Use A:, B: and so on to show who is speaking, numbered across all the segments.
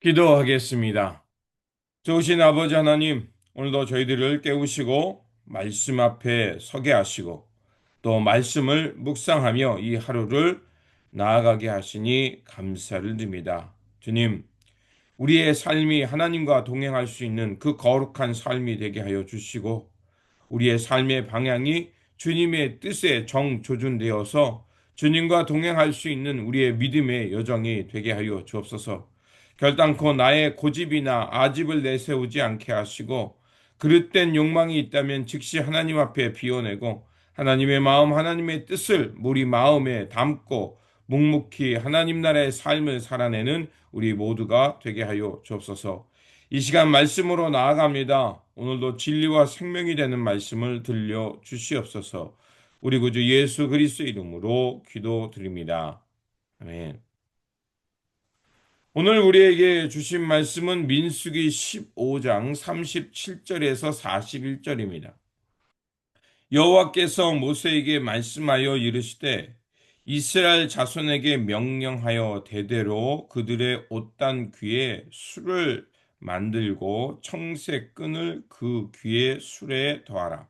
A: 기도하겠습니다. 좋으신 아버지 하나님, 오늘도 저희들을 깨우시고 말씀 앞에 서게 하시고 또 말씀을 묵상하며 이 하루를 나아가게 하시니 감사를 드립니다. 주님, 우리의 삶이 하나님과 동행할 수 있는 그 거룩한 삶이 되게 하여 주시고 우리의 삶의 방향이 주님의 뜻에 정조준되어서 주님과 동행할 수 있는 우리의 믿음의 여정이 되게 하여 주옵소서. 결단코 나의 고집이나 아집을 내세우지 않게 하시고 그릇된 욕망이 있다면 즉시 하나님 앞에 비워내고 하나님의 마음, 하나님의 뜻을 우리 마음에 담고 묵묵히 하나님 나라의 삶을 살아내는 우리 모두가 되게 하여 주옵소서. 이 시간 말씀으로 나아갑니다. 오늘도 진리와 생명이 되는 말씀을 들려 주시옵소서. 우리 구주 예수 그리스도 이름으로 기도드립니다. 아멘. 오늘 우리에게 주신 말씀은 민수기 15장 37절에서 41절입니다. 여호와께서 모세에게 말씀하여 이르시되 이스라엘 자손에게 명령하여 대대로 그들의 옷단 귀에 술을 만들고 청색 끈을 그 귀에 술에 더하라.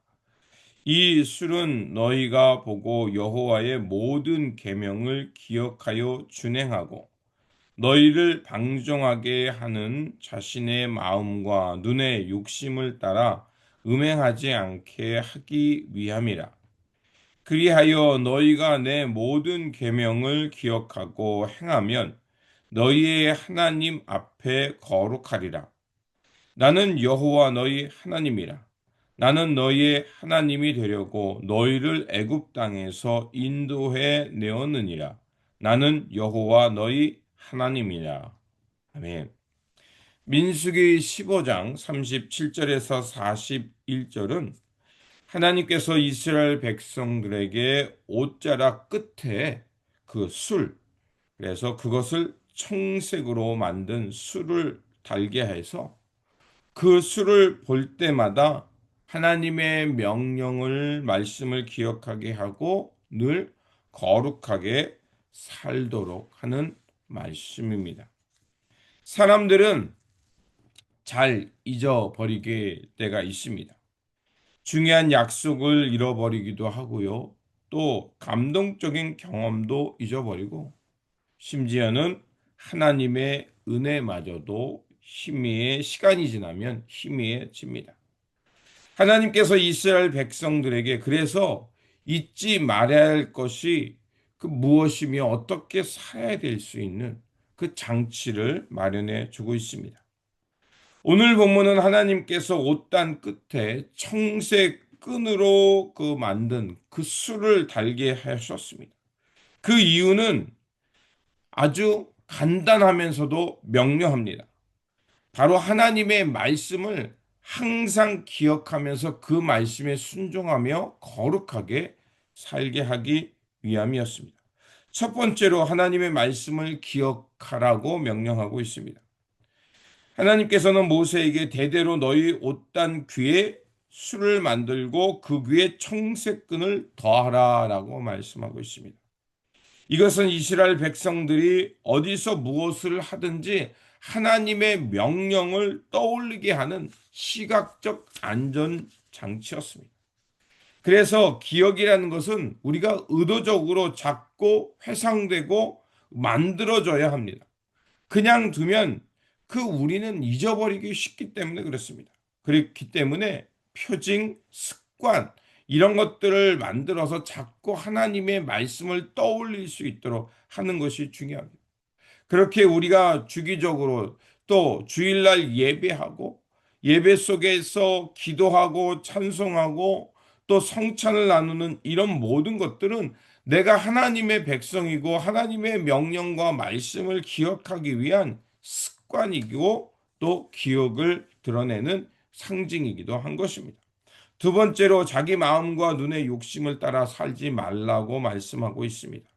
A: 이 술은 너희가 보고 여호와의 모든 계명을 기억하여 준행하고 너희를 방종하게 하는 자신의 마음과 눈의 욕심을 따라 음행하지 않게 하기 위함이라. 그리하여 너희가 내 모든 계명을 기억하고 행하면 너희의 하나님 앞에 거룩하리라. 나는 여호와 너희 하나님이라. 나는 너희의 하나님이 되려고 너희를 애굽 땅에서 인도해 내었느니라. 나는 여호와 너희 하나님이라. 아멘. 민수기 15장 37절에서 41절은 하나님께서 이스라엘 백성들에게 옷자락 끝에 그 술, 그래서 그것을 청색으로 만든 술을 달게 해서 그 술을 볼 때마다 하나님의 명령을, 말씀을 기억하게 하고 늘 거룩하게 살도록 하는 말씀입니다. 사람들은 잘 잊어버리게 때가 있습니다. 중요한 약속을 잃어버리기도 하고요. 또 감동적인 경험도 잊어버리고 심지어는 하나님의 은혜마저도 시간이 지나면 희미해집니다. 하나님께서 이스라엘 백성들에게 그래서 잊지 말아야 할 것이 그 무엇이며 어떻게 살아야 될 수 있는 그 장치를 마련해 주고 있습니다. 오늘 본문은 하나님께서 옷단 끝에 청색 끈으로 만든 그 술을 달게 하셨습니다. 그 이유는 아주 간단하면서도 명료합니다. 바로 하나님의 말씀을 항상 기억하면서 그 말씀에 순종하며 거룩하게 살게 하기 위함이었습니다. 첫 번째로 하나님의 말씀을 기억하라고 명령하고 있습니다. 하나님께서는 모세에게 대대로 너희 옷단 귀에 술을 만들고 그 귀에 청색끈을 더하라라고 말씀하고 있습니다. 이것은 이스라엘 백성들이 어디서 무엇을 하든지 하나님의 명령을 떠올리게 하는 시각적 안전 장치였습니다. 그래서 기억이라는 것은 우리가 의도적으로 잡고 회상되고 만들어져야 합니다. 그냥 두면 우리는 잊어버리기 쉽기 때문에 그렇습니다. 그렇기 때문에 표징, 습관 이런 것들을 만들어서 자꾸 하나님의 말씀을 떠올릴 수 있도록 하는 것이 중요합니다. 그렇게 우리가 주기적으로 또 주일날 예배하고 예배 속에서 기도하고 찬송하고 또 성찬을 나누는 이런 모든 것들은 내가 하나님의 백성이고 하나님의 명령과 말씀을 기억하기 위한 습관이고 또 기억을 드러내는 상징이기도 한 것입니다. 두 번째로 자기 마음과 눈의 욕심을 따라 살지 말라고 말씀하고 있습니다.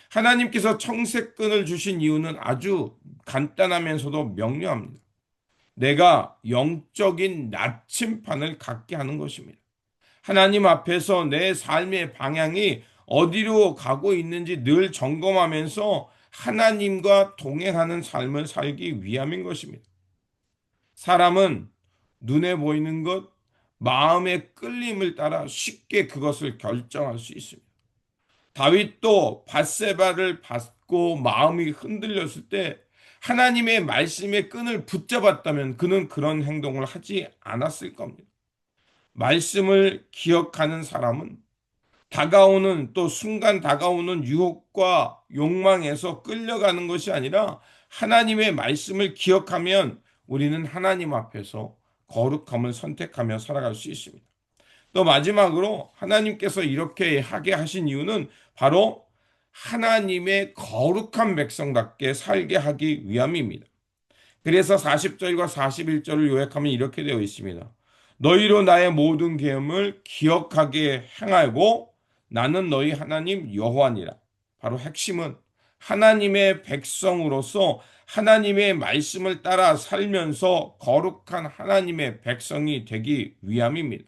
A: 하나님께서 청색끈을 주신 이유는 아주 간단하면서도 명료합니다. 내가 영적인 나침판을 갖게 하는 것입니다. 하나님 앞에서 내 삶의 방향이 어디로 가고 있는지 늘 점검하면서 하나님과 동행하는 삶을 살기 위함인 것입니다. 사람은 눈에 보이는 것, 마음의 끌림을 따라 쉽게 그것을 결정할 수 있습니다. 다윗도 밧세바를 받고 마음이 흔들렸을 때 하나님의 말씀의 끈을 붙잡았다면 그는 그런 행동을 하지 않았을 겁니다. 말씀을 기억하는 사람은 다가오는 또 순간 다가오는 유혹과 욕망에서 끌려가는 것이 아니라 하나님의 말씀을 기억하면 우리는 하나님 앞에서 거룩함을 선택하며 살아갈 수 있습니다. 또 마지막으로 하나님께서 이렇게 하게 하신 이유는 바로 하나님의 거룩한 백성답게 살게 하기 위함입니다. 그래서 40절과 41절을 요약하면 이렇게 되어 있습니다. 너희로 나의 모든 계명을 기억하게 행하고 나는 너희 하나님 여호와니라. 바로 핵심은 하나님의 백성으로서 하나님의 말씀을 따라 살면서 거룩한 하나님의 백성이 되기 위함입니다.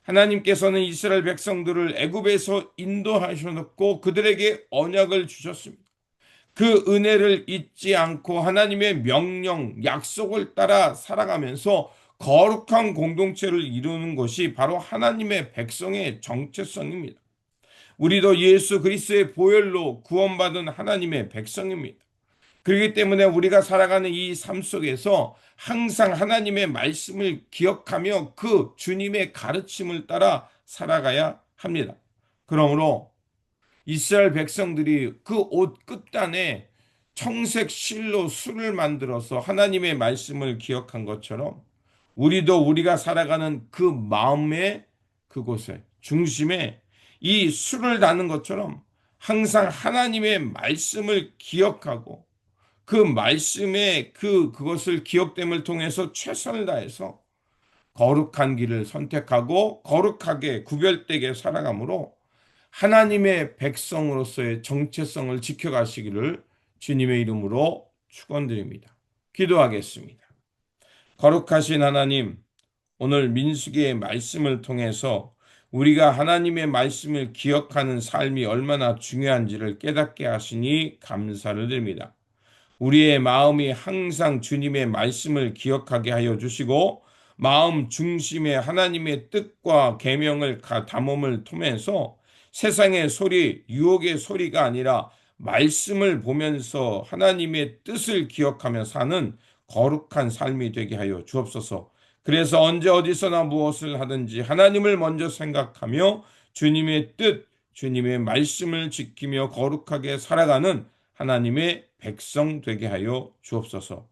A: 하나님께서는 이스라엘 백성들을 애굽에서 인도하셨고 그들에게 언약을 주셨습니다. 그 은혜를 잊지 않고 하나님의 명령, 약속을 따라 살아가면서 거룩한 공동체를 이루는 것이 바로 하나님의 백성의 정체성입니다. 우리도 예수 그리스도의 보혈로 구원받은 하나님의 백성입니다. 그렇기 때문에 우리가 살아가는 이 삶 속에서 항상 하나님의 말씀을 기억하며 그 주님의 가르침을 따라 살아가야 합니다. 그러므로 이스라엘 백성들이 그 옷 끝단에 청색 실로 술을 만들어서 하나님의 말씀을 기억한 것처럼 우리도 우리가 살아가는 그 마음의 그곳에 중심에 이 술을 다는 것처럼 항상 하나님의 말씀을 기억하고 그 말씀의 그것을 기억됨을 통해서 최선을 다해서 거룩한 길을 선택하고 거룩하게 구별되게 살아감으로 하나님의 백성으로서의 정체성을 지켜가시기를 주님의 이름으로 축원드립니다. 기도하겠습니다. 거룩하신 하나님, 오늘 민수기의 말씀을 통해서 우리가 하나님의 말씀을 기억하는 삶이 얼마나 중요한지를 깨닫게 하시니 감사를 드립니다. 우리의 마음이 항상 주님의 말씀을 기억하게 하여 주시고 마음 중심에 하나님의 뜻과 계명을 담음을 통해서 세상의 소리, 유혹의 소리가 아니라 말씀을 보면서 하나님의 뜻을 기억하며 사는 거룩한 삶이 되게 하여 주옵소서. 그래서 언제 어디서나 무엇을 하든지 하나님을 먼저 생각하며 주님의 뜻, 주님의 말씀을 지키며 거룩하게 살아가는 하나님의 백성 되게 하여 주옵소서.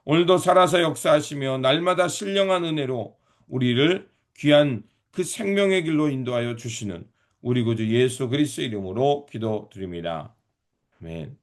A: 오늘도 살아서 역사하시며 날마다 신령한 은혜로 우리를 귀한 그 생명의 길로 인도하여 주시는 우리 구주 예수 그리스도의 이름으로 기도드립니다. 아멘.